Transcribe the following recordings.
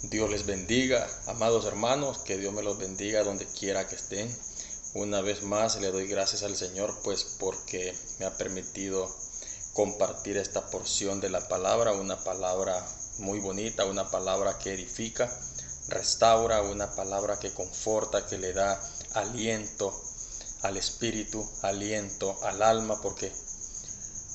Dios les bendiga, amados hermanos, que Dios me los bendiga donde quiera que estén. Una vez más le doy gracias al Señor, pues porque me ha permitido compartir esta porción de la palabra, una palabra muy bonita, una palabra que edifica, restaura, una palabra que conforta, que le da aliento al espíritu, aliento al alma, porque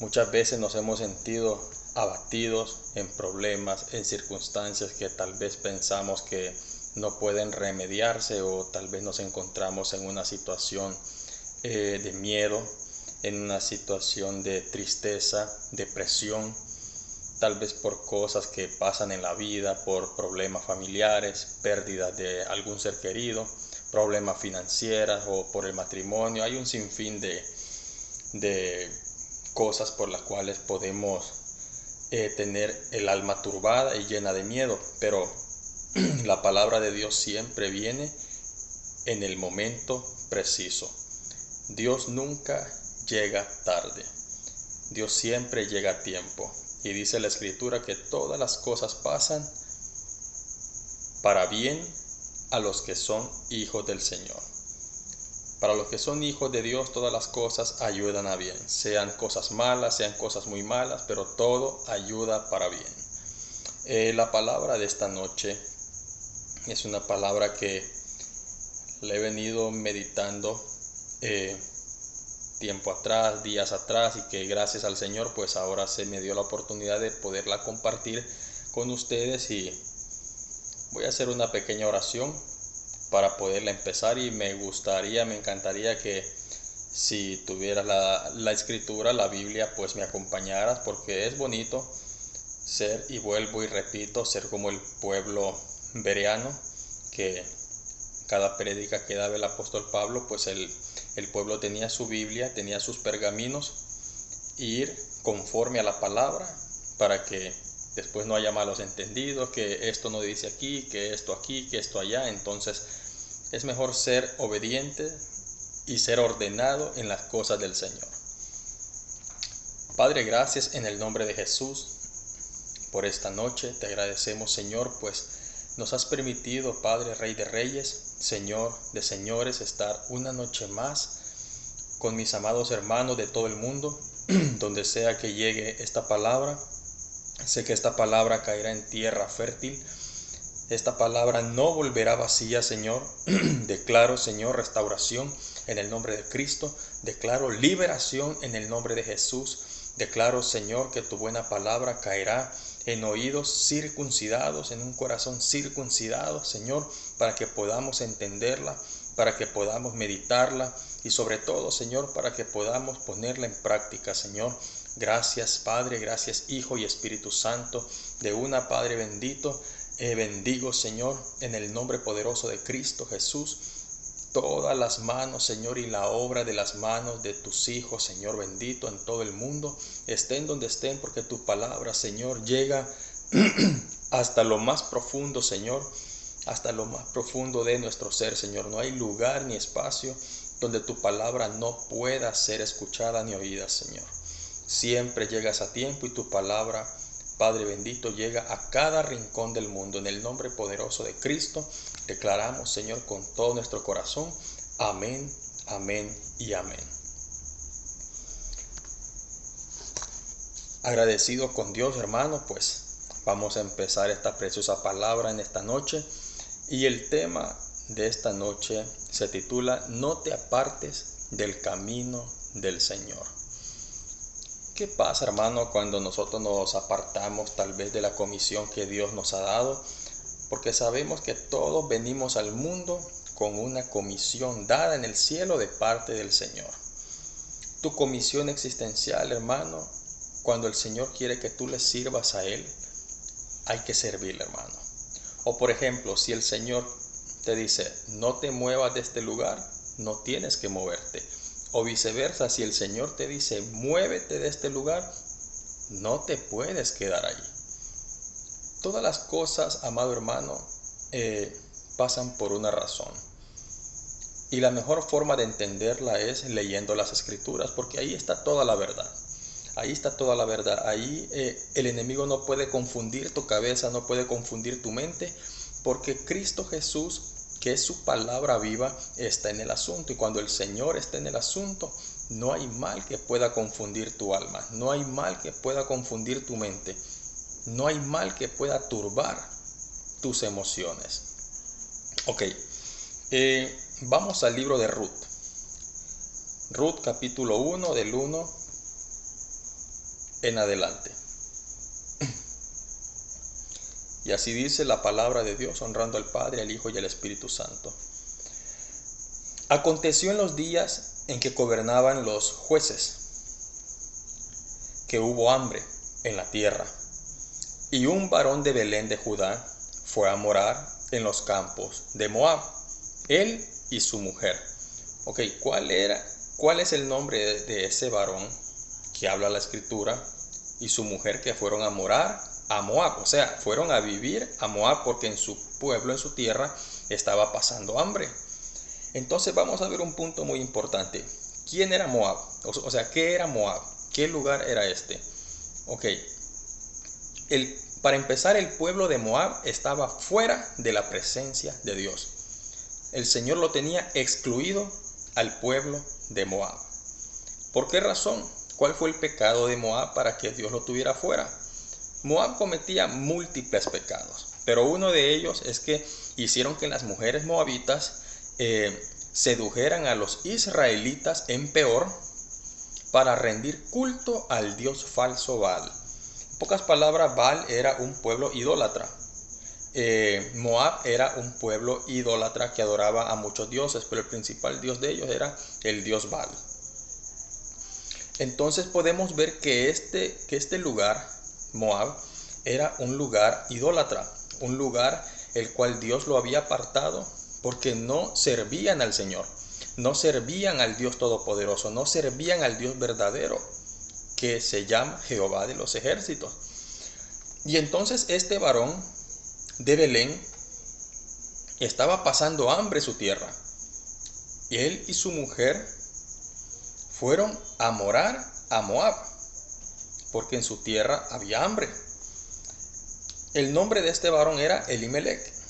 muchas veces nos hemos sentido abatidos en problemas, en circunstancias que tal vez pensamos que no pueden remediarse, o tal vez nos encontramos en una situación de miedo, en una situación de tristeza, depresión, tal vez por cosas que pasan en la vida, por problemas familiares, pérdidas de algún ser querido, problemas financieros o por el matrimonio. Hay un sinfín de cosas por las cuales podemos tener el alma turbada y llena de miedo, pero la palabra de Dios siempre viene en el momento preciso. Dios nunca llega tarde, Dios siempre llega a tiempo, y dice la Escritura que todas las cosas pasan para bien a los que son hijos del Señor. Para los que son hijos de Dios, todas las cosas ayudan a bien, sean cosas malas, sean cosas muy malas, pero todo ayuda para bien. La palabra de esta noche es una palabra que la he venido meditando tiempo atrás, días atrás, y que gracias al Señor pues ahora se me dio la oportunidad de poderla compartir con ustedes, y voy a hacer una pequeña oración para poderla empezar. Y me encantaría que si tuvieras la escritura, la Biblia, pues me acompañaras, porque es bonito ser, y vuelvo y repito, ser como el pueblo bereano, que cada prédica que daba el apóstol Pablo, pues el pueblo tenía su Biblia, tenía sus pergaminos, ir conforme a la palabra para que después no haya malos entendidos, que esto no dice aquí, que esto allá. Entonces es mejor ser obediente y ser ordenado en las cosas del Señor. Padre, gracias en el nombre de Jesús por esta noche. Te agradecemos, Señor, pues nos has permitido, Padre, Rey de Reyes, Señor de Señores, estar una noche más con mis amados hermanos de todo el mundo, donde sea que llegue esta palabra. Sé que esta palabra caerá en tierra fértil. Esta palabra no volverá vacía, Señor. Declaro, Señor, restauración en el nombre de Cristo. Declaro liberación en el nombre de Jesús. Declaro, Señor, que tu buena palabra caerá en oídos circuncidados, en un corazón circuncidado, Señor, para que podamos entenderla, para que podamos meditarla, y sobre todo, Señor, para que podamos ponerla en práctica, Señor. Gracias, Padre, gracias, Hijo y Espíritu Santo, de una, Padre bendito. Bendigo, Señor, en el nombre poderoso de Cristo Jesús, todas las manos, Señor, y la obra de las manos de tus hijos, Señor bendito, en todo el mundo, estén donde estén, porque tu palabra, Señor, llega hasta lo más profundo, Señor, hasta lo más profundo de nuestro ser, Señor. No hay lugar ni espacio donde tu palabra no pueda ser escuchada ni oída, Señor. Siempre llegas a tiempo, y tu palabra, Padre bendito, llega a cada rincón del mundo. En el nombre poderoso de Cristo declaramos, Señor, con todo nuestro corazón, amén, amén y amén. Agradecido con Dios, hermano, pues vamos a empezar esta preciosa palabra en esta noche, y el tema de esta noche se titula No te apartes del camino del Señor. ¿Qué pasa, hermano, cuando nosotros nos apartamos tal vez de la comisión que Dios nos ha dado? Porque sabemos que todos venimos al mundo con una comisión dada en el cielo de parte del Señor. Tu comisión existencial, hermano, cuando el Señor quiere que tú le sirvas a Él, hay que servirle, hermano. O por ejemplo, si el Señor te dice, no te muevas de este lugar, no tienes que moverte. O viceversa, si el Señor te dice, muévete de este lugar, no te puedes quedar allí. Todas las cosas, amado hermano, pasan por una razón. Y la mejor forma de entenderla es leyendo las Escrituras, porque ahí está toda la verdad. Ahí está toda la verdad. Ahí el enemigo no puede confundir tu cabeza, no puede confundir tu mente, Porque Cristo Jesús, que es su palabra viva, está en el asunto. Y cuando el Señor está en el asunto, no hay mal que pueda confundir tu alma. No hay mal que pueda confundir tu mente. No hay mal que pueda turbar tus emociones. Ok, vamos al libro de Ruth. Ruth capítulo 1 del 1 en adelante. Y así dice la palabra de Dios, honrando al Padre, al Hijo y al Espíritu Santo. Aconteció en los días en que gobernaban los jueces, que hubo hambre en la tierra, y un varón de Belén de Judá fue a morar en los campos de Moab, él y su mujer. Ok, ¿cuál es el nombre de ese varón que habla la Escritura y su mujer que fueron a morar a Moab? O sea, fueron a vivir a Moab porque en su pueblo, en su tierra, estaba pasando hambre. Entonces vamos a ver un punto muy importante. ¿Quién era Moab? O sea, ¿qué era Moab? ¿Qué lugar era este? Ok, para empezar, el pueblo de Moab estaba fuera de la presencia de Dios. El Señor lo tenía excluido al pueblo de Moab. ¿Por qué razón? ¿Cuál fue el pecado de Moab para que Dios lo tuviera fuera? Moab cometía múltiples pecados, pero uno de ellos es que hicieron que las mujeres moabitas sedujeran a los israelitas en Peor para rendir culto al dios falso Baal. En pocas palabras, Baal era un pueblo idólatra. Moab era un pueblo idólatra que adoraba a muchos dioses, pero el principal dios de ellos era el dios Baal. Entonces podemos ver que este lugar, Moab, era un lugar idólatra, un lugar el cual Dios lo había apartado porque no servían al Señor, no servían al Dios Todopoderoso, no servían al Dios verdadero, que se llama Jehová de los ejércitos. Y entonces este varón de Belén estaba pasando hambre en su tierra. Y él y su mujer fueron a morar a Moab, porque en su tierra había hambre. El nombre de este varón era Elimelec,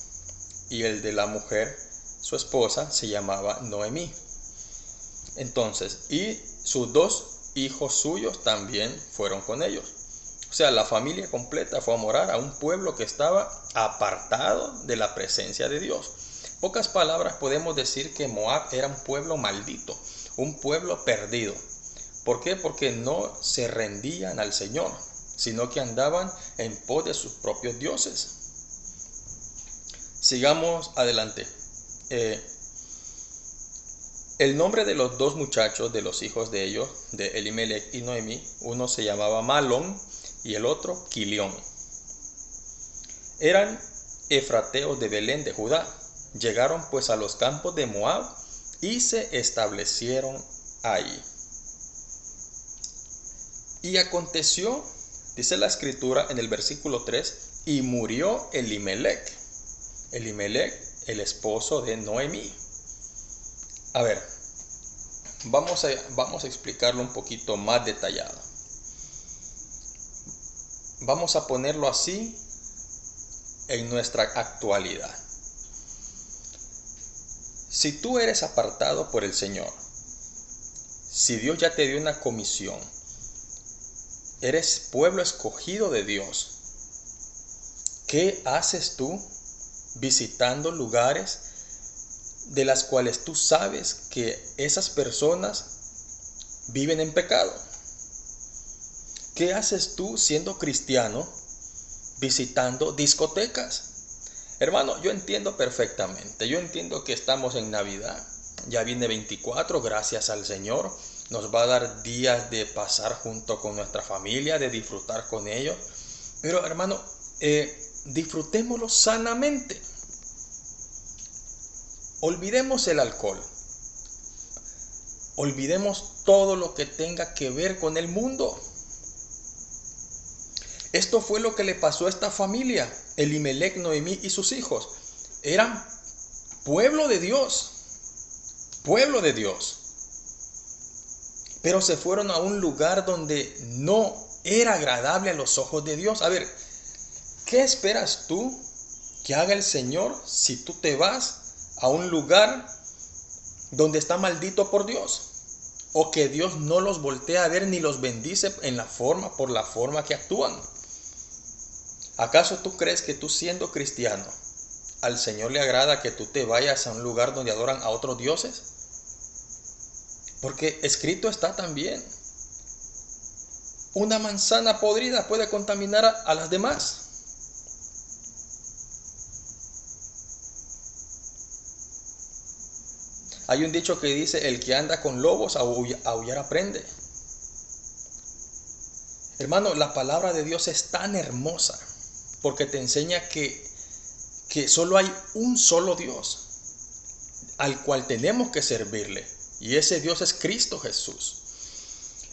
y el de la mujer, su esposa, se llamaba Noemí. Entonces, y sus dos hijos suyos también fueron con ellos. O sea, la familia completa fue a morar a un pueblo que estaba apartado de la presencia de Dios. En pocas palabras, podemos decir que Moab era un pueblo maldito, un pueblo perdido. ¿Por qué? Porque no se rendían al Señor, sino que andaban en pos de sus propios dioses. Sigamos adelante. El nombre de los dos muchachos, de los hijos de ellos, de Elimelec y Noemí, uno se llamaba Malón y el otro Quilión. Eran efrateos de Belén de Judá. Llegaron pues a los campos de Moab y se establecieron ahí. Y aconteció, dice la Escritura en el versículo 3, y murió Elimelec. Elimelec, el esposo de Noemí. A ver, vamos a explicarlo un poquito más detallado. Vamos a ponerlo así en nuestra actualidad. Si tú eres apartado por el Señor, si Dios ya te dio una comisión, eres pueblo escogido de Dios, ¿qué haces tú visitando lugares de las cuales tú sabes que esas personas viven en pecado? ¿Qué haces tú siendo cristiano visitando discotecas? Hermano, yo entiendo perfectamente, yo entiendo que estamos en Navidad, ya viene 24, gracias al Señor, nos va a dar días de pasar junto con nuestra familia, de disfrutar con ellos, pero hermano, disfrutémoslo sanamente. Olvidemos el alcohol, olvidemos todo lo que tenga que ver con el mundo. Esto fue lo que le pasó a esta familia, Elimelec, Noemí y sus hijos. Eran pueblo de Dios, pero se fueron a un lugar donde no era agradable a los ojos de Dios. A ver, ¿qué esperas tú que haga el Señor si tú te vas a un lugar donde está maldito por Dios? O que Dios no los voltea a ver ni los bendice por la forma que actúan. ¿Acaso tú crees que tú, siendo cristiano, al Señor le agrada que tú te vayas a un lugar donde adoran a otros dioses? Porque escrito está también: una manzana podrida puede contaminar a las demás. Hay un dicho que dice: el que anda con lobos a aullar aprende. Hermano, la palabra de Dios es tan hermosa porque te enseña que solo hay un solo Dios al cual tenemos que servirle, y ese Dios es Cristo Jesús.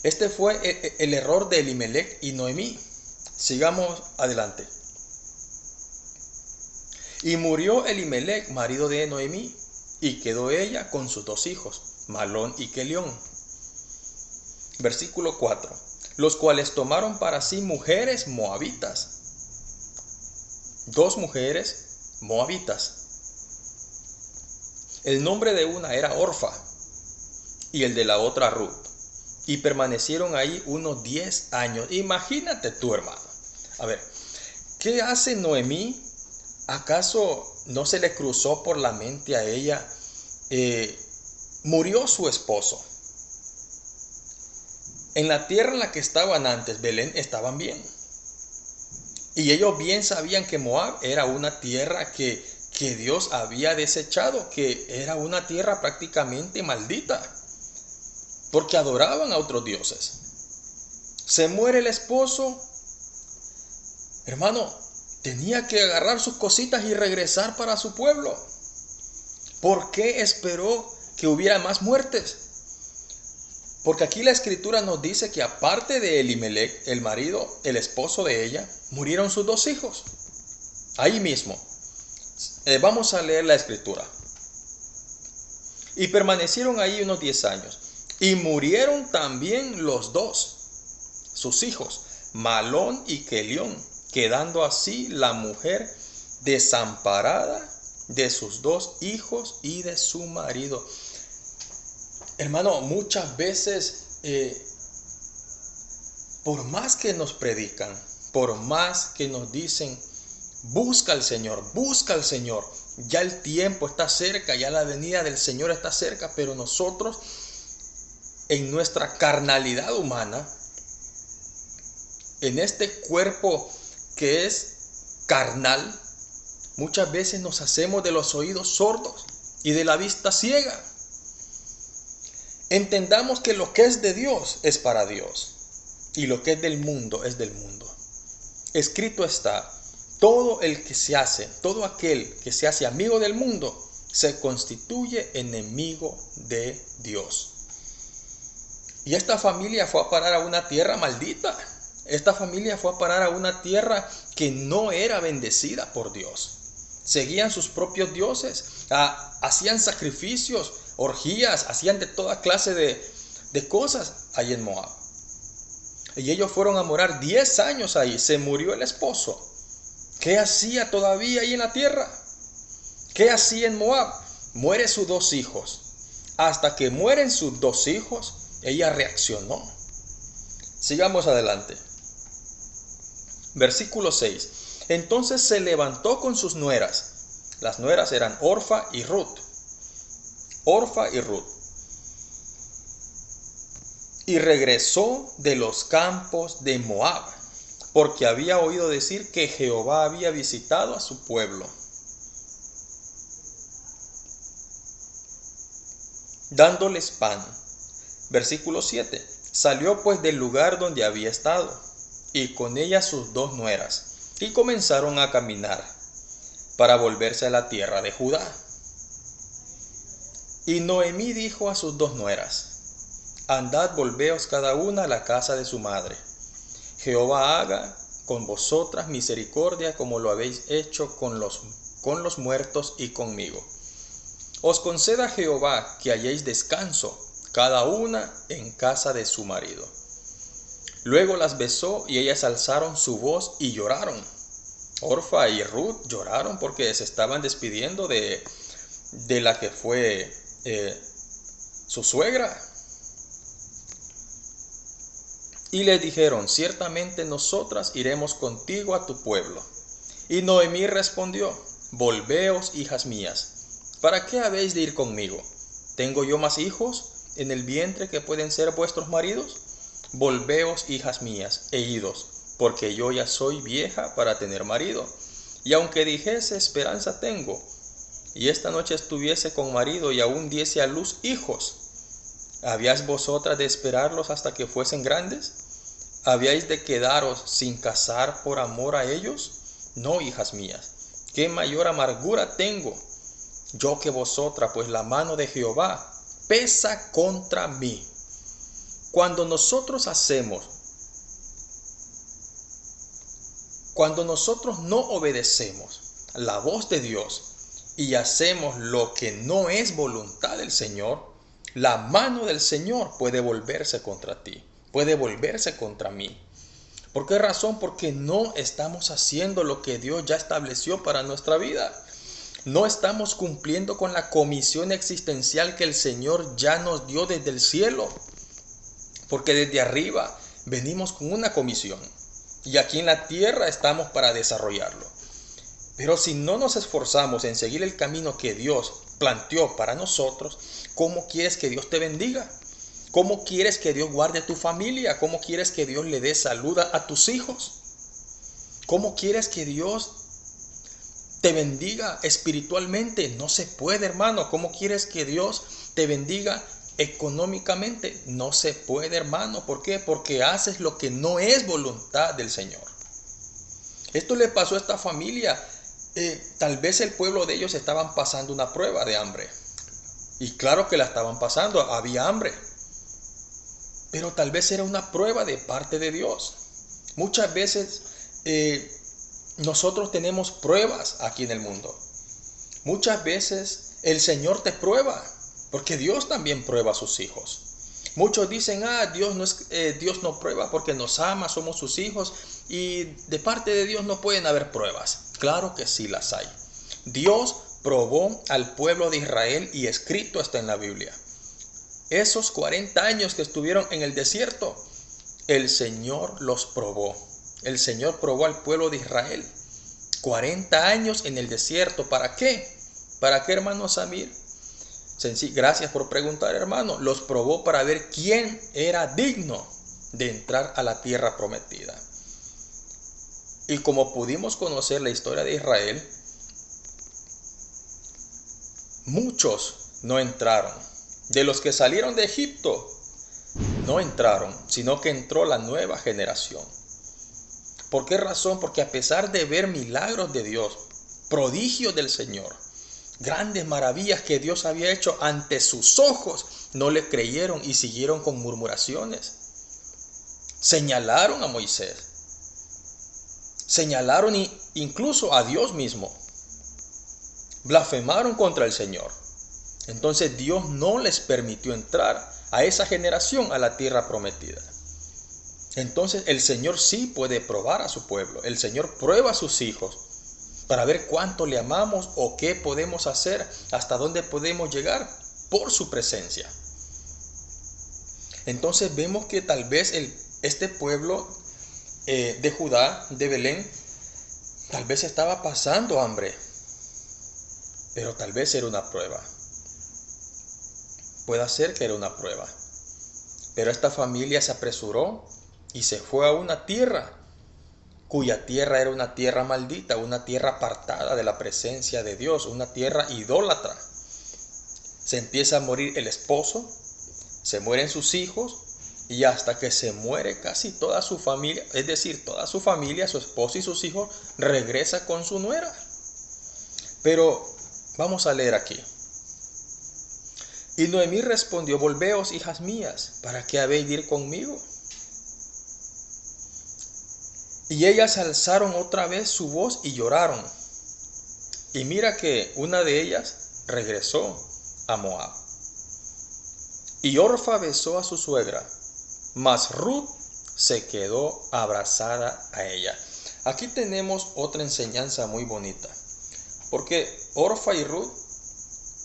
Este fue el error de Elimelech y Noemí. Sigamos adelante. Y murió Elimelech, marido de Noemí, y quedó ella con sus 2 hijos, Malón y Quelión. Versículo 4. Los cuales tomaron para sí mujeres moabitas. 2 mujeres moabitas. El nombre de una era Orfa y el de la otra Ruth. Y permanecieron ahí unos 10 años. Imagínate tú, hermano. A ver, ¿qué hace Noemí? ¿Acaso no se le cruzó por la mente a ella? Murió su esposo. En la tierra en la que estaban antes, Belén, estaban bien. Y ellos bien sabían que Moab era una tierra que Dios había desechado, que era una tierra prácticamente maldita, porque adoraban a otros dioses. Se muere el esposo. Hermano, tenía que agarrar sus cositas y regresar para su pueblo. ¿Por qué esperó que hubiera más muertes? Porque aquí la escritura nos dice que aparte de Elimelech, el marido, el esposo de ella, murieron sus 2 hijos. Ahí mismo. Vamos a leer la escritura. Y permanecieron ahí unos 10 años. Y murieron también los 2, sus hijos, Malón y Quelión, quedando así la mujer desamparada de sus 2 hijos y de su marido. Hermano, muchas veces, por más que nos predican, por más que nos dicen, busca al Señor, ya el tiempo está cerca, ya la venida del Señor está cerca, pero nosotros, en nuestra carnalidad humana, en este cuerpo que es carnal, muchas veces nos hacemos de los oídos sordos y de la vista ciega. Entendamos que lo que es de Dios es para Dios y lo que es del mundo es del mundo. Escrito está: todo aquel que se hace amigo del mundo se constituye enemigo de Dios. Y esta familia fue a parar a una tierra maldita. Esta familia fue a parar a una tierra que no era bendecida por Dios. Seguían sus propios dioses, hacían sacrificios, orgías, hacían de toda clase de cosas ahí en Moab. Y ellos fueron a morar 10 años ahí. Se murió el esposo. ¿Qué hacía todavía ahí en la tierra? ¿Qué hacía en Moab? Muere sus 2 hijos. Hasta que mueren sus 2 hijos, ella reaccionó. Sigamos adelante. Versículo 6. Entonces se levantó con sus nueras. Las nueras eran Orfa y Ruth. Orfa y Ruth. Y regresó de los campos de Moab, porque había oído decir que Jehová había visitado a su pueblo. Dándoles pan. Versículo 7. Salió pues del lugar donde había estado, y con ella sus 2 nueras, y comenzaron a caminar para volverse a la tierra de Judá. Y Noemí dijo a sus 2 nueras: andad, volveos cada una a la casa de su madre. Jehová haga con vosotras misericordia como lo habéis hecho con los muertos y conmigo. Os conceda Jehová que halléis descanso, cada una en casa de su marido. Luego las besó y ellas alzaron su voz y lloraron. Orfa y Ruth lloraron porque se estaban despidiendo de la que fue su suegra. Y le dijeron, ciertamente nosotras iremos contigo a tu pueblo. Y Noemí respondió, volveos, hijas mías, ¿para qué habéis de ir conmigo? ¿Tengo yo más hijos en el vientre que pueden ser vuestros maridos? Volveos, hijas mías, e idos, porque yo ya soy vieja para tener marido. Y aunque dijese, esperanza tengo, y esta noche estuviese con marido y aún diese a luz hijos, ¿habíais vosotras de esperarlos hasta que fuesen grandes? ¿Habíais de quedaros sin casar por amor a ellos? No, hijas mías, qué mayor amargura tengo yo que vosotras, pues la mano de Jehová pesa contra mí. Cuando nosotros no obedecemos la voz de Dios y hacemos lo que no es voluntad del Señor, la mano del Señor puede volverse contra ti, puede volverse contra mí. ¿Por qué razón? Porque no estamos haciendo lo que Dios ya estableció para nuestra vida. No estamos cumpliendo con la comisión existencial que el Señor ya nos dio desde el cielo. Porque desde arriba venimos con una comisión y aquí en la tierra estamos para desarrollarlo. Pero si no nos esforzamos en seguir el camino que Dios planteó para nosotros, ¿cómo quieres que Dios te bendiga? ¿Cómo quieres que Dios guarde a tu familia? ¿Cómo quieres que Dios le dé salud a tus hijos? ¿Cómo quieres que Dios te bendiga espiritualmente? No se puede, hermano. ¿Cómo quieres que Dios te bendiga económicamente? No se puede, hermano. ¿Por qué? Porque haces lo que no es voluntad del Señor. Esto le pasó a esta familia. Tal vez el pueblo de ellos estaban pasando una prueba de hambre. Y claro que la estaban pasando, había hambre. Pero tal vez era una prueba de parte de Dios. Muchas veces nosotros tenemos pruebas aquí en el mundo. Muchas veces el Señor te prueba, porque Dios también prueba a sus hijos. Muchos dicen, Dios no prueba porque nos ama, somos sus hijos, y de parte de Dios no pueden haber pruebas. Claro que sí las hay. Dios probó al pueblo de Israel y escrito está en la Biblia. Esos 40 años que estuvieron en el desierto, el Señor los probó. El Señor probó al pueblo de Israel. 40 años en el desierto. ¿Para qué? ¿Para qué, hermano Samir? Gracias por preguntar, hermano. Los probó para ver quién era digno de entrar a la tierra prometida. Y como pudimos conocer la historia de Israel, muchos no entraron. De los que salieron de Egipto, no entraron, sino que entró la nueva generación. ¿Por qué razón? Porque a pesar de ver milagros de Dios, prodigios del Señor, grandes maravillas que Dios había hecho ante sus ojos, no le creyeron y siguieron con murmuraciones. Señalaron a Moisés. Señalaron incluso a Dios mismo. Blasfemaron contra el Señor. Entonces Dios no les permitió entrar a esa generación a la tierra prometida. Entonces el Señor sí puede probar a su pueblo. El Señor prueba a sus hijos para ver cuánto le amamos o qué podemos hacer, hasta dónde podemos llegar por su presencia. Entonces vemos que tal vez este pueblo de Judá, de Belén, tal vez estaba pasando hambre, pero tal vez era una prueba. Puede ser que era una prueba. Pero esta familia se apresuró y se fue a una tierra cuya tierra era una tierra maldita, una tierra apartada de la presencia de Dios, una tierra idólatra. Se empieza a morir el esposo, se mueren sus hijos y hasta que se muere casi toda su familia, es decir, toda su familia, su esposo y sus hijos, regresa con su nuera. Pero vamos a leer aquí. Y Noemí respondió, volveos, hijas mías, ¿para qué habéis de ir conmigo? Y ellas alzaron otra vez su voz y lloraron. Y mira que una de ellas regresó a Moab. Y Orfa besó a su suegra, mas Ruth se quedó abrazada a ella. Aquí tenemos otra enseñanza muy bonita, porque Orfa y Ruth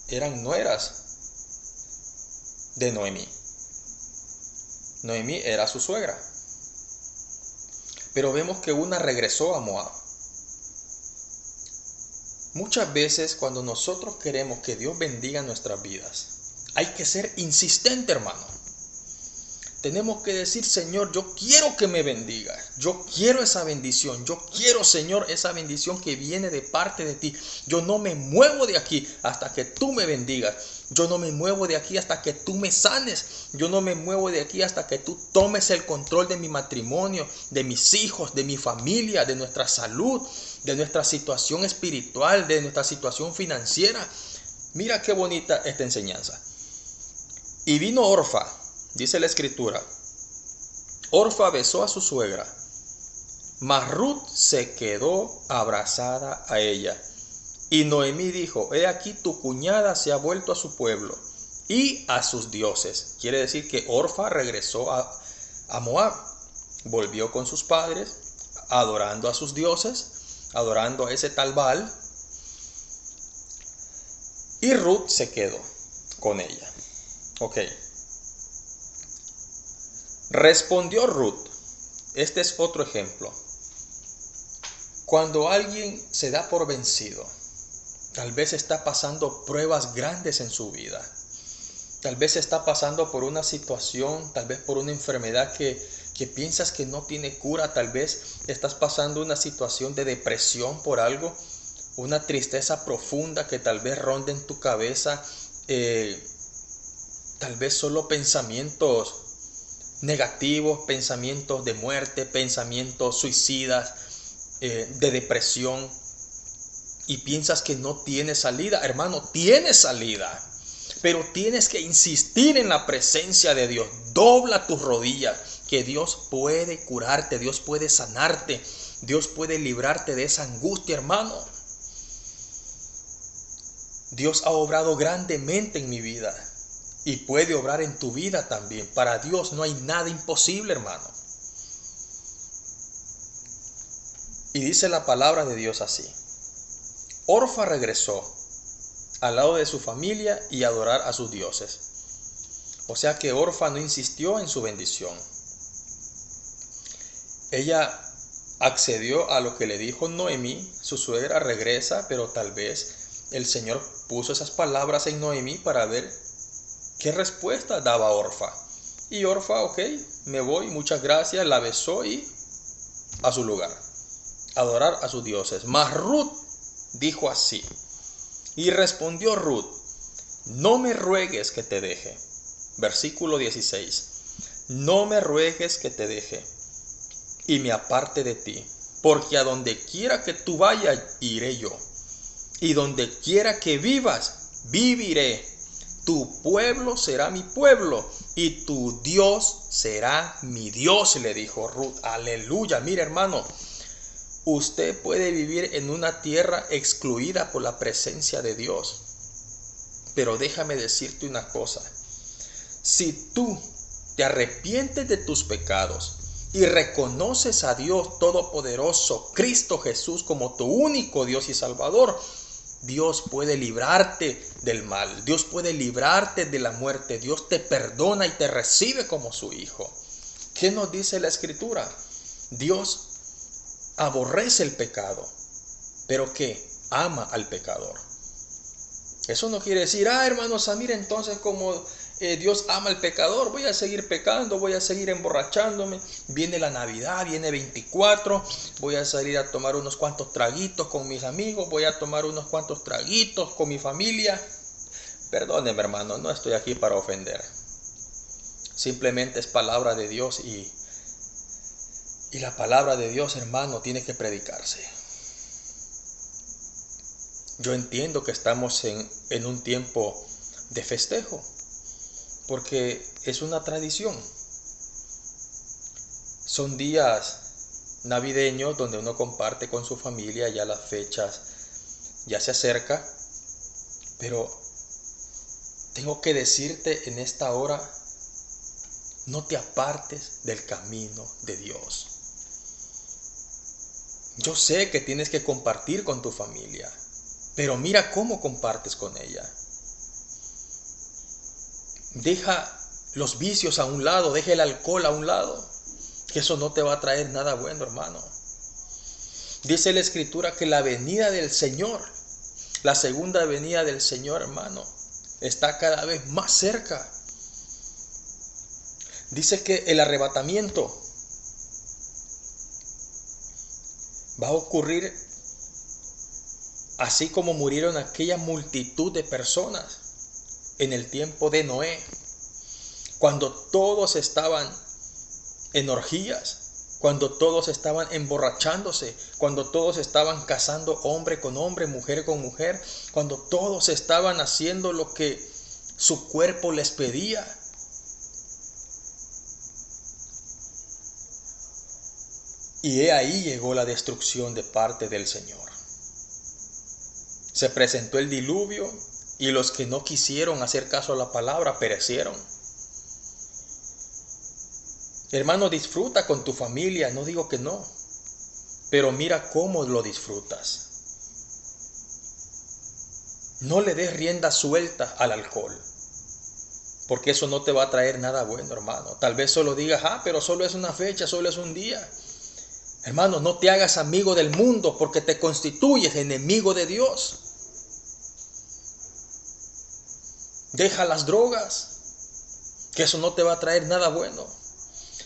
eran nueras de Noemí. Noemí era su suegra, pero vemos que una regresó a Moab. Muchas veces cuando nosotros queremos que Dios bendiga nuestras vidas, hay que ser insistente, hermano. Tenemos que decir: Señor, yo quiero que me bendiga. Yo quiero esa bendición. Yo quiero, Señor, esa bendición que viene de parte de ti. Yo no me muevo de aquí hasta que tú me bendigas. Yo no me muevo de aquí hasta que tú me sanes. Yo no me muevo de aquí hasta que tú tomes el control de mi matrimonio, de mis hijos, de mi familia, de nuestra salud, de nuestra situación espiritual, de nuestra situación financiera. Mira qué bonita esta enseñanza. Y vino Orfa. Dice la escritura: Orfa besó a su suegra, mas Ruth se quedó abrazada a ella. Y Noemí dijo: he aquí tu cuñada se ha vuelto a su pueblo y a sus dioses. Quiere decir que Orfa regresó a Moab, volvió con sus padres, adorando a sus dioses, adorando a ese tal Baal. Y Ruth se quedó con ella. Ok. Respondió Ruth. Este es otro ejemplo. Cuando alguien se da por vencido, tal vez está pasando pruebas grandes en su vida. Tal vez está pasando por una situación, tal vez por una enfermedad que piensas que no tiene cura. Tal vez estás pasando una situación de depresión por algo, una tristeza profunda que tal vez ronde en tu cabeza. Tal vez solo pensamientos negativos, pensamientos de muerte, pensamientos suicidas, de depresión, y piensas que no tiene salida. Hermano, tiene salida, pero tienes que insistir en la presencia de Dios. Dobla tus rodillas, que Dios puede curarte, Dios puede sanarte, Dios puede librarte de esa angustia, hermano. Dios ha obrado grandemente en mi vida y puede obrar en tu vida también. Para Dios no hay nada imposible, hermano. Y dice la palabra de Dios así: Orfa regresó al lado de su familia y a adorar a sus dioses. O sea que Orfa no insistió en su bendición. Ella accedió a lo que le dijo Noemí, su suegra: regresa. Pero tal vez el Señor puso esas palabras en Noemí para ver qué respuesta daba Orfa. Y Orfa: ok, me voy, muchas gracias. La besó y a su lugar, adorar a sus dioses. Mas Ruth dijo así. Y respondió Ruth: no me ruegues que te deje. Versículo 16. No me ruegues que te deje y me aparte de ti, porque a donde quiera que tú vayas, iré yo, y donde quiera que vivas, viviré. Tu pueblo será mi pueblo y tu Dios será mi Dios, le dijo Ruth. Aleluya. Mira, hermano, usted puede vivir en una tierra excluida por la presencia de Dios, pero déjame decirte una cosa: si tú te arrepientes de tus pecados y reconoces a Dios Todopoderoso, Cristo Jesús, como tu único Dios y Salvador, Dios puede librarte del mal, Dios puede librarte de la muerte. Dios te perdona y te recibe como su hijo. ¿Qué nos dice la Escritura? Dios aborrece el pecado, pero que ama al pecador. Eso no quiere decir: hermano Samir, entonces como Dios ama al pecador, voy a seguir pecando, voy a seguir emborrachándome. Viene la Navidad, viene 24, voy a salir a tomar unos cuantos traguitos con mis amigos, voy a tomar unos cuantos traguitos con mi familia. Perdóneme, hermano, no estoy aquí para ofender. Simplemente es palabra de Dios y la palabra de Dios, hermano, tiene que predicarse. Yo entiendo que estamos en un tiempo de festejo, porque es una tradición. Son días navideños donde uno comparte con su familia. Ya las fechas ya se acerca, pero tengo que decirte en esta hora: no te apartes del camino de Dios. Yo sé que tienes que compartir con tu familia, pero mira cómo compartes con ella. Deja los vicios a un lado, deja el alcohol a un lado, que eso no te va a traer nada bueno, hermano. Dice la Escritura que la venida del Señor, la segunda venida del Señor, hermano, está cada vez más cerca. Dice que el arrebatamiento va a ocurrir así como murieron aquella multitud de personas en el tiempo de Noé, cuando todos estaban en orgías, cuando todos estaban emborrachándose, cuando todos estaban casando hombre con hombre, mujer con mujer, cuando todos estaban haciendo lo que su cuerpo les pedía. Y he ahí llegó la destrucción de parte del Señor. Se presentó el diluvio y los que no quisieron hacer caso a la palabra perecieron. Hermano, disfruta con tu familia, no digo que no, pero mira cómo lo disfrutas. No le des rienda suelta al alcohol, porque eso no te va a traer nada bueno, hermano. Tal vez solo digas, pero solo es una fecha, solo es un día. Hermano, no te hagas amigo del mundo porque te constituyes enemigo de Dios. Deja las drogas, que eso no te va a traer nada bueno.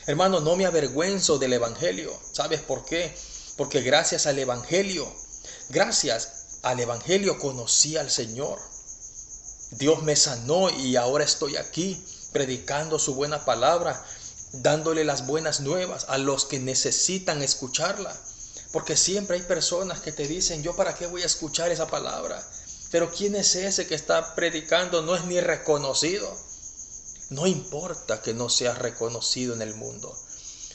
Hermano, no me avergüenzo del Evangelio. ¿Sabes por qué? Porque gracias al Evangelio conocí al Señor. Dios me sanó y ahora estoy aquí predicando su buena palabra, dándole las buenas nuevas a los que necesitan escucharla. Porque siempre hay personas que te dicen, ¿yo para qué voy a escuchar esa palabra? Pero ¿quién es ese que está predicando? No es ni reconocido. No importa que no seas reconocido en el mundo.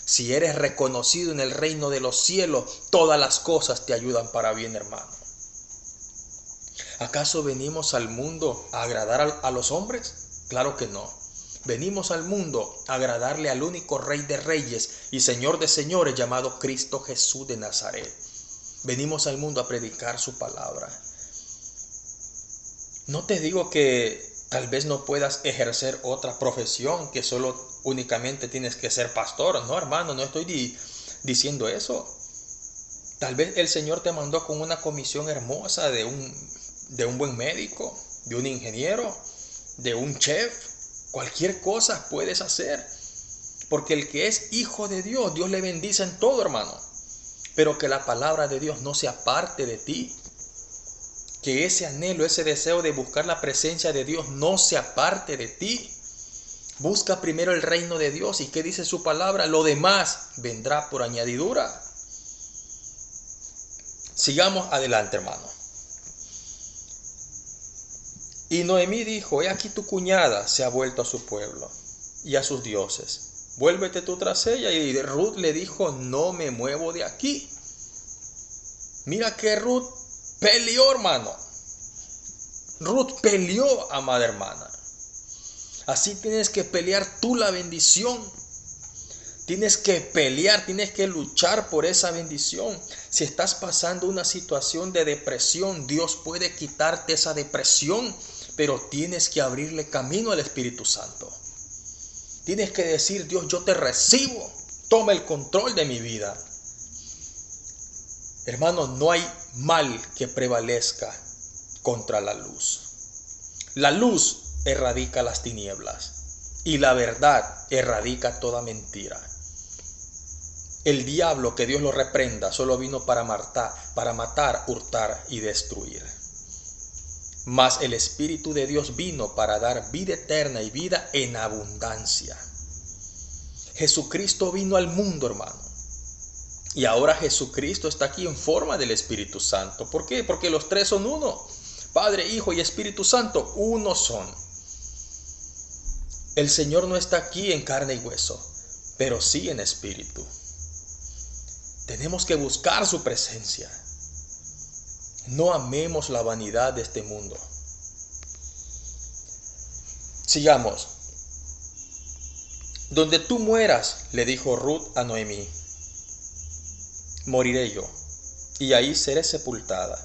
Si eres reconocido en el reino de los cielos, todas las cosas te ayudan para bien, hermano. ¿Acaso venimos al mundo a agradar a los hombres? Claro que no. Venimos al mundo a agradarle al único Rey de Reyes y Señor de Señores llamado Cristo Jesús de Nazaret. Venimos al mundo a predicar su palabra. No te digo que tal vez no puedas ejercer otra profesión, que solo únicamente tienes que ser pastor. No, hermano, no estoy diciendo eso. Tal vez el Señor te mandó con una comisión hermosa de un buen médico, de un ingeniero, de un chef. Cualquier cosa puedes hacer. Porque el que es hijo de Dios, Dios le bendice en todo, hermano. Pero que la palabra de Dios no se aparte de ti. Que ese anhelo, ese deseo de buscar la presencia de Dios no se aparte de ti. Busca primero el reino de Dios. ¿Y qué dice su palabra? Lo demás vendrá por añadidura. Sigamos adelante, hermano. Y Noemí dijo, he aquí tu cuñada se ha vuelto a su pueblo y a sus dioses. Vuélvete tú tras ella. Y Ruth le dijo, no me muevo de aquí. Mira que Ruth peleó, hermano. Ruth peleó, amada hermana. Así tienes que pelear tú la bendición. Tienes que pelear, tienes que luchar por esa bendición. Si estás pasando una situación de depresión, Dios puede quitarte esa depresión, pero tienes que abrirle camino al Espíritu Santo. Tienes que decir, Dios, yo te recibo. Toma el control de mi vida. Hermano, no hay mal que prevalezca contra la luz. La luz erradica las tinieblas y la verdad erradica toda mentira. El diablo, que Dios lo reprenda, solo vino para matar, hurtar y destruir. Mas el Espíritu de Dios vino para dar vida eterna y vida en abundancia. Jesucristo vino al mundo, hermano. Y ahora Jesucristo está aquí en forma del Espíritu Santo. ¿Por qué? Porque los tres son uno. Padre, Hijo y Espíritu Santo, uno son. El Señor no está aquí en carne y hueso, pero sí en espíritu. Tenemos que buscar su presencia. No amemos la vanidad de este mundo. Sigamos. Donde tú mueras, le dijo Ruth a Noemí, moriré yo. y ahí seré sepultada.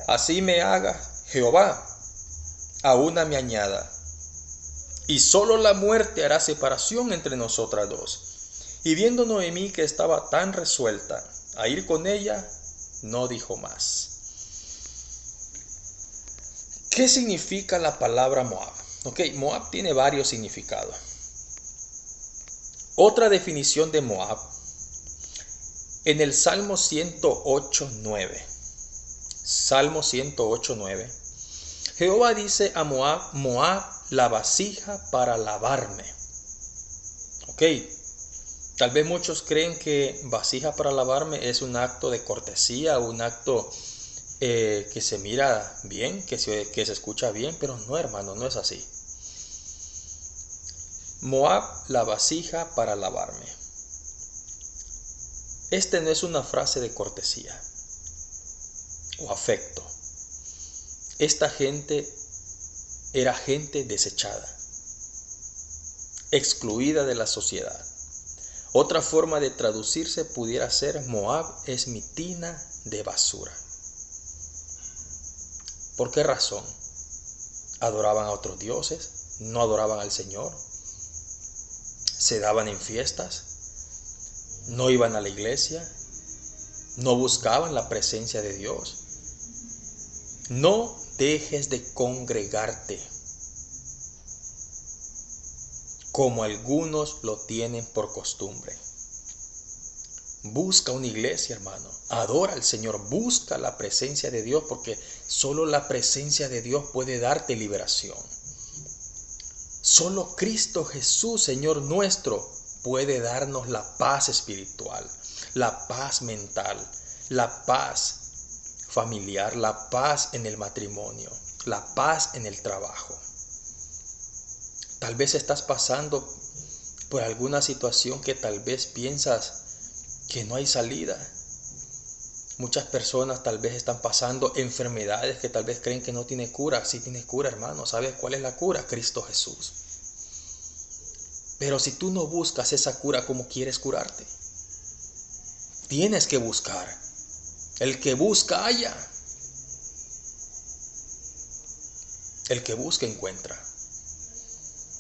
Así me haga Jehová, a una me añada, y solo la muerte hará separación entre nosotras dos. Y viendo Noemí que estaba tan resuelta a ir con ella, no dijo más. ¿Qué significa la palabra Moab? Moab tiene varios significados. Otra definición de Moab, en el Salmo 108:9. Salmo 108:9. Jehová dice a Moab, Moab, la vasija para lavarme. Tal vez muchos creen que vasija para lavarme es un acto de cortesía, un acto que se mira bien, que se escucha bien, pero no, hermano, no es así. Moab, la vasija para lavarme. Este no es una frase de cortesía o afecto. Esta gente era gente desechada, excluida de la sociedad. Otra forma de traducirse pudiera ser: Moab es mi tina de basura. ¿Por qué razón? Adoraban a otros dioses, no adoraban al Señor, se daban en fiestas, no iban a la iglesia, no buscaban la presencia de Dios. No dejes de congregarte, como algunos lo tienen por costumbre. Busca una iglesia, hermano. Adora al Señor. Busca la presencia de Dios, porque solo la presencia de Dios puede darte liberación. Solo Cristo Jesús, Señor nuestro, puede darnos la paz espiritual, la paz mental, la paz familiar, la paz en el matrimonio, la paz en el trabajo. Tal vez estás pasando por alguna situación que tal vez piensas que no hay salida. Muchas personas tal vez están pasando enfermedades que tal vez creen que no tiene cura. Sí tiene cura, hermano. ¿Sabes cuál es la cura? Cristo Jesús. Pero si tú no buscas esa cura, ¿cómo quieres curarte? Tienes que buscar. El que busca halla. El que busca encuentra.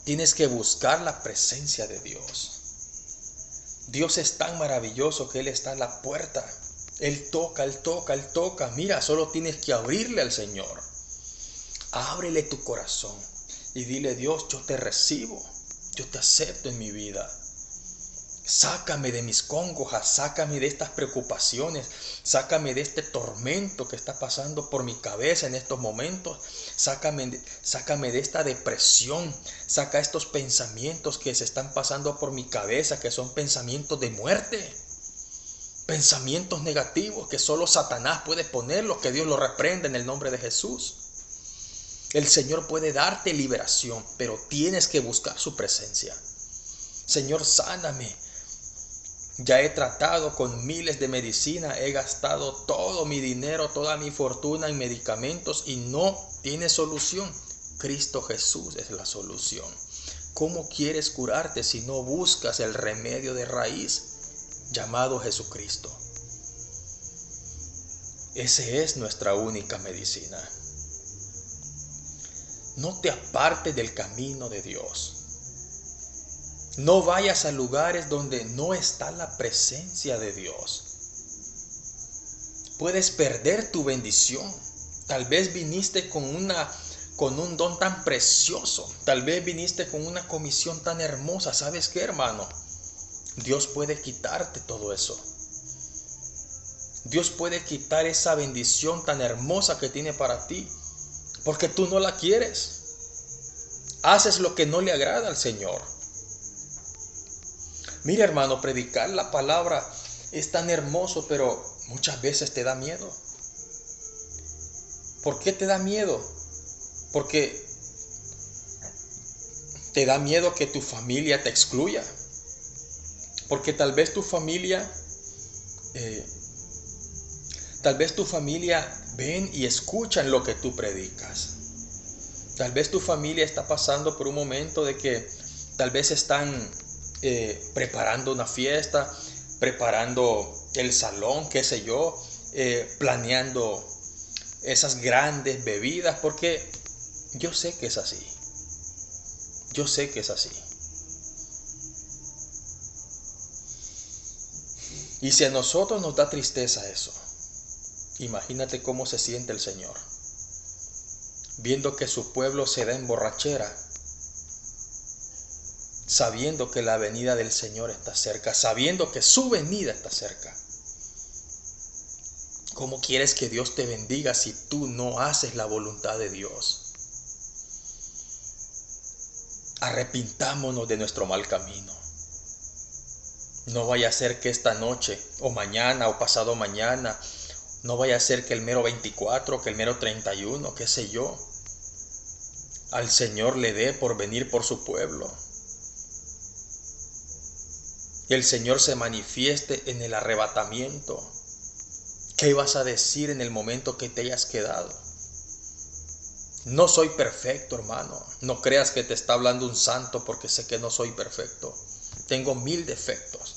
Tienes que buscar la presencia de Dios. Dios es tan maravilloso que Él está en la puerta. Él toca, Él toca, Él toca. Mira, solo tienes que abrirle al Señor. Ábrele tu corazón y dile: Dios, yo te recibo, yo te acepto en mi vida. Sácame de mis congojas, sácame de estas preocupaciones, sácame de este tormento que está pasando por mi cabeza en estos momentos. Sácame de esta depresión, saca estos pensamientos que se están pasando por mi cabeza, que son pensamientos de muerte, pensamientos negativos que solo Satanás puede ponerlos, que Dios los reprenda en el nombre de Jesús. El Señor puede darte liberación, pero tienes que buscar su presencia. Señor, sáname. Ya he tratado con miles de medicina, he gastado todo mi dinero, toda mi fortuna en medicamentos y no tiene solución. Cristo Jesús es la solución. ¿Cómo quieres curarte si no buscas el remedio de raíz llamado Jesucristo? Ese es nuestra única medicina. No te apartes del camino de Dios. No vayas a lugares donde no está la presencia de Dios. Puedes perder tu bendición. Tal vez viniste con un don tan precioso. Tal vez viniste con una comisión tan hermosa. ¿Sabes qué, hermano? Dios puede quitarte todo eso. Dios puede quitar esa bendición tan hermosa que tiene para ti, porque tú no la quieres. Haces lo que no le agrada al Señor. Mira, hermano, predicar la palabra es tan hermoso, pero muchas veces te da miedo. ¿Por qué te da miedo? Porque te da miedo que tu familia te excluya. Porque tal vez tu familia ven y escuchan lo que tú predicas. Tal vez tu familia está pasando por un momento de que tal vez están preparando una fiesta, preparando el salón, qué sé yo, planeando esas grandes bebidas, porque yo sé que es así. Yo sé que es así. Y si a nosotros nos da tristeza eso, imagínate cómo se siente el Señor, viendo que su pueblo se da en borrachera, sabiendo que la venida del Señor está cerca, sabiendo que su venida está cerca. ¿Cómo quieres que Dios te bendiga si tú no haces la voluntad de Dios? Arrepintámonos de nuestro mal camino. No vaya a ser que esta noche, o mañana, o pasado mañana, no vaya a ser que el mero 24, que el mero 31, qué sé yo, al Señor le dé por venir por su pueblo. Y el Señor se manifieste en el arrebatamiento. ¿Qué vas a decir en el momento que te hayas quedado? No soy perfecto, hermano. No creas que te está hablando un santo porque sé que no soy perfecto. Tengo 1000 defectos.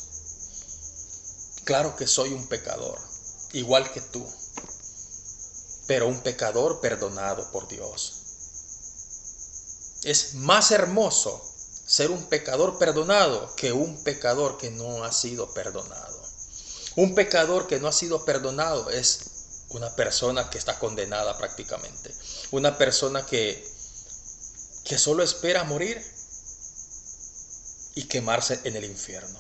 Claro que soy un pecador, igual que tú. Pero un pecador perdonado por Dios. Es más hermoso ser un pecador perdonado que un pecador que no ha sido perdonado. Un pecador que no ha sido perdonado es una persona que está condenada prácticamente. Una persona que solo espera morir y quemarse en el infierno.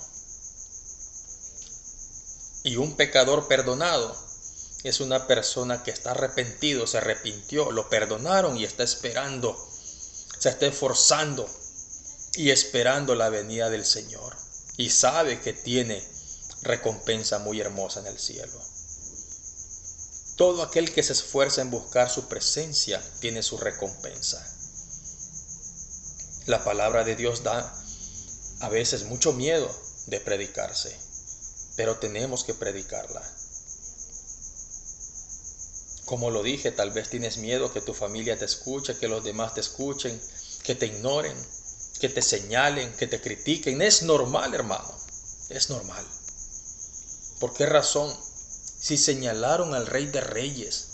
Y un pecador perdonado es una persona que está arrepentido, se arrepintió, lo perdonaron y está esperando, se está esforzando y esperando la venida del Señor. Y sabe que tiene recompensa muy hermosa en el cielo. Todo aquel que se esfuerza en buscar su presencia tiene su recompensa. La palabra de Dios da a veces mucho miedo de predicarse, pero tenemos que predicarla. Como lo dije, tal vez tienes miedo que tu familia te escuche, que los demás te escuchen, que te ignoren, que te señalen, que te critiquen. Es normal, hermano, es normal. ¿Por qué razón? Si señalaron al Rey de Reyes,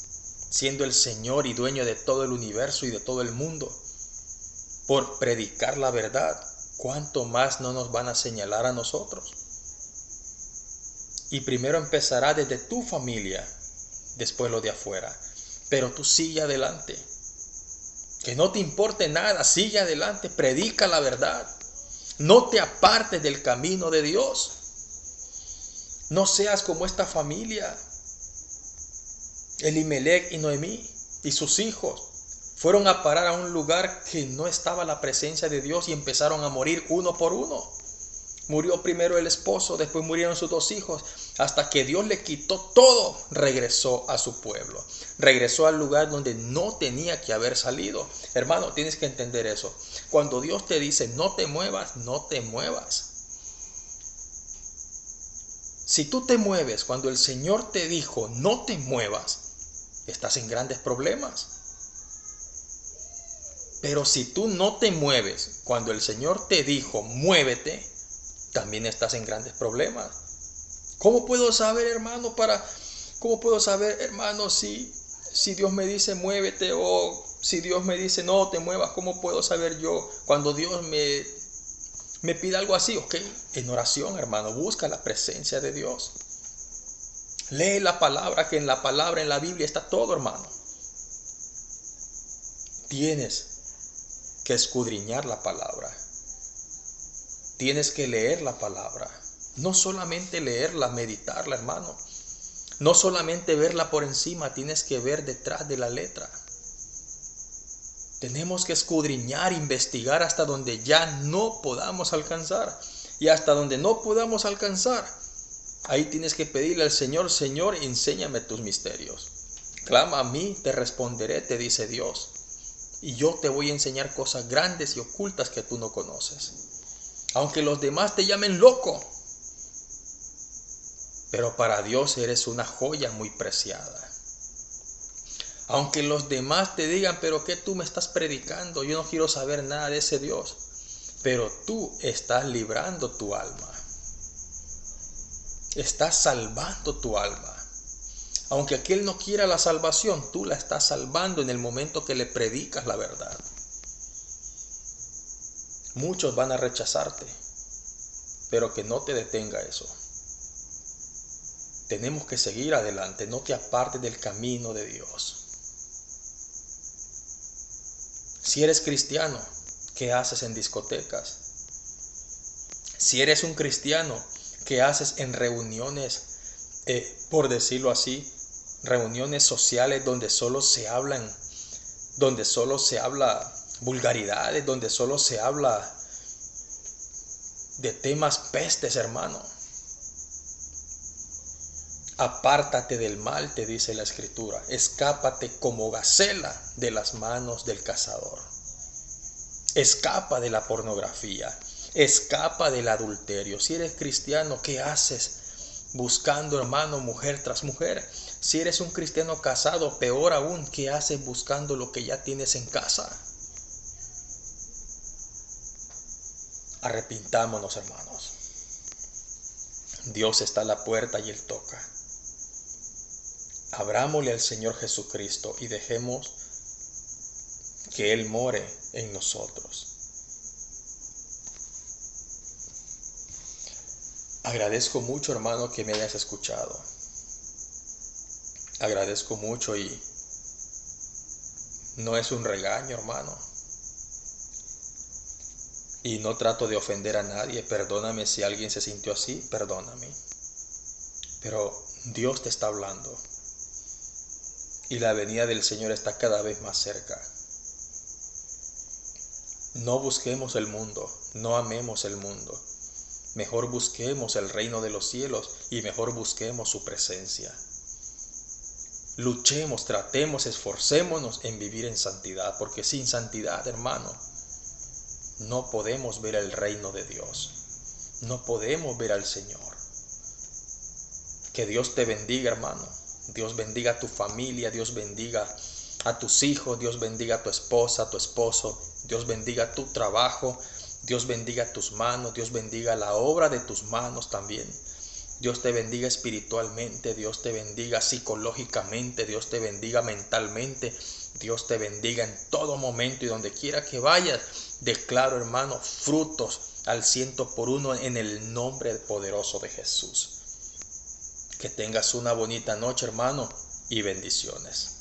siendo el Señor y dueño de todo el universo y de todo el mundo, por predicar la verdad, ¿cuánto más no nos van a señalar a nosotros? Y primero empezará desde tu familia, después lo de afuera. Pero tú sigue adelante. Que no te importe nada, sigue adelante, predica la verdad. No te apartes del camino de Dios. No seas como esta familia. Elimelec y Noemí y sus hijos fueron a parar a un lugar que no estaba la presencia de Dios y empezaron a morir uno por uno. Murió primero el esposo, después murieron sus 2 hijos, hasta que Dios le quitó todo, regresó a su pueblo. Regresó al lugar donde no tenía que haber salido. Hermano, tienes que entender eso. Cuando Dios te dice no te muevas, no te muevas. Si tú te mueves cuando el Señor te dijo no te muevas, estás en grandes problemas. Pero si tú no te mueves cuando el Señor te dijo muévete, también estás en grandes problemas. ¿Cómo puedo saber, hermano, si Dios me dice muévete o si Dios me dice no te muevas? ¿Cómo puedo saber yo cuando Dios me pide algo así? Ok, en oración, hermano, busca la presencia de Dios. Lee la palabra, que en la Biblia está todo, hermano. Tienes que escudriñar la palabra. Tienes que leer la palabra. No solamente leerla, meditarla, hermano. No solamente verla por encima, tienes que ver detrás de la letra. Tenemos que escudriñar, investigar hasta donde ya no podamos alcanzar. Y hasta donde no podamos alcanzar, ahí tienes que pedirle al Señor, Señor, enséñame tus misterios. Clama a mí, te responderé, te dice Dios. Y yo te voy a enseñar cosas grandes y ocultas que tú no conoces. Aunque los demás te llamen loco, pero para Dios eres una joya muy preciada. Aunque los demás te digan, pero ¿qué tú me estás predicando? Yo no quiero saber nada de ese Dios. Pero tú estás librando tu alma. Estás salvando tu alma. Aunque aquel no quiera la salvación, tú la estás salvando en el momento que le predicas la verdad. Muchos van a rechazarte, pero que no te detenga eso. Tenemos que seguir adelante, no te apartes del camino de Dios. Si eres cristiano, ¿qué haces en discotecas? Si eres un cristiano, ¿qué haces en reuniones, por decirlo así, reuniones sociales donde solo se habla vulgaridades, donde solo se habla de temas pestes, hermano? Apártate del mal, te dice la Escritura. Escápate como gacela de las manos del cazador. Escapa de la pornografía. Escapa del adulterio. Si eres cristiano, ¿qué haces buscando, hermano, mujer tras mujer? Si eres un cristiano casado, peor aún, ¿qué haces buscando lo que ya tienes en casa? Arrepintámonos, hermanos. Dios está a la puerta y Él toca. Abrámosle al Señor Jesucristo y dejemos que Él more en nosotros. Agradezco mucho, hermano, que me hayas escuchado. Agradezco mucho y no es un regaño, hermano. Y no trato de ofender a nadie. Perdóname si alguien se sintió así, perdóname. Pero Dios te está hablando. Y la venida del Señor está cada vez más cerca. No busquemos el mundo, no amemos el mundo. Mejor busquemos el reino de los cielos y mejor busquemos su presencia. Luchemos, tratemos, esforcémonos en vivir en santidad, porque sin santidad, hermano, no podemos ver el reino de Dios. No podemos ver al Señor. Que Dios te bendiga, hermano. Dios bendiga a tu familia, Dios bendiga a tus hijos, Dios bendiga a tu esposa, a tu esposo, Dios bendiga tu trabajo, Dios bendiga tus manos, Dios bendiga la obra de tus manos también. Dios te bendiga espiritualmente, Dios te bendiga psicológicamente, Dios te bendiga mentalmente, Dios te bendiga en todo momento y donde quiera que vayas. Declaro, hermano, frutos al 100% en el nombre poderoso de Jesús. Que tengas una bonita noche, hermano, y bendiciones.